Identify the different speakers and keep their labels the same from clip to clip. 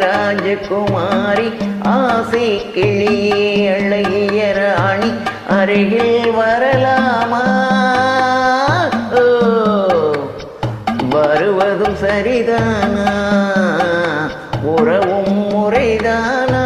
Speaker 1: ராஜகுமாரி ஆசை கிளியே அழகிய ராணி அருகில் வரலாமா? வருவதும் சரிதானா? உறவும் முறைதானா?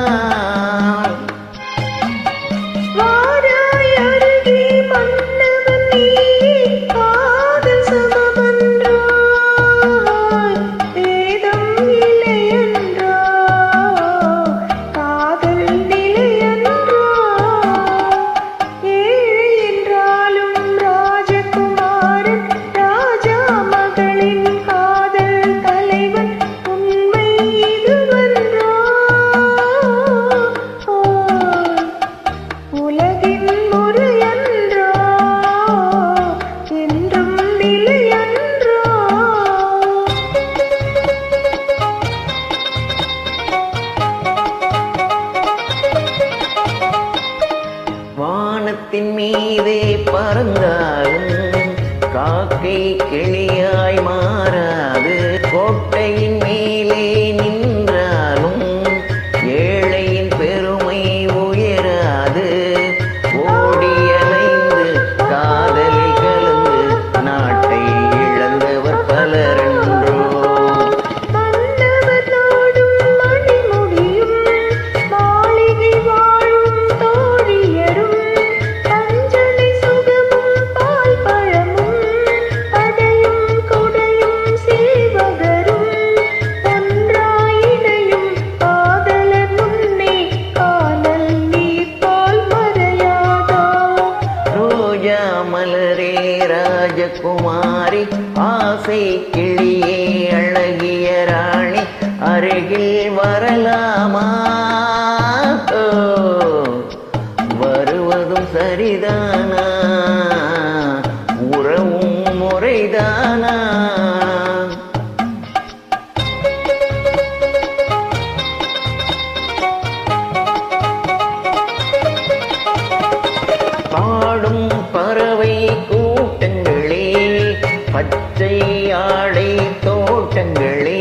Speaker 1: வானத்தின் மீதே பறந்தாலும் காக்கை கிளியாய் மாறாது. கோட்டையின் மேலே நின்றாலும் ஏழையின் பெருமை உயராது. ஓடி அலைந்து காதலில் கலந்து நாட்டை இழந்தவர் பலரென்றோ. மலரே ராஜகுமாரி ஆசை கிளியே அழகிய ராணி அருகில் வரலாமா? வருவதும் சரிதானா? உறவும் முறைதானா? பாடும் பறவை கூட்டங்களே, பச்சை ஆடை தோட்டங்களே,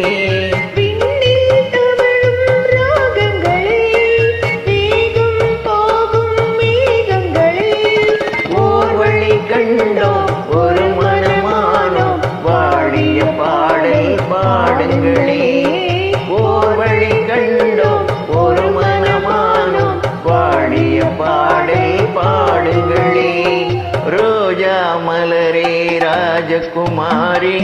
Speaker 1: ஓர் வழி கண்டோம் ஒரு மனமானோம் வாழிய பாடல் பாடுங்களே. ஓர் வழி கண்டோம் ஒரு மனமானோம் வாழிய பாடல் பாடுங்களே. ரோஜா மலரே ராஜகுமாரி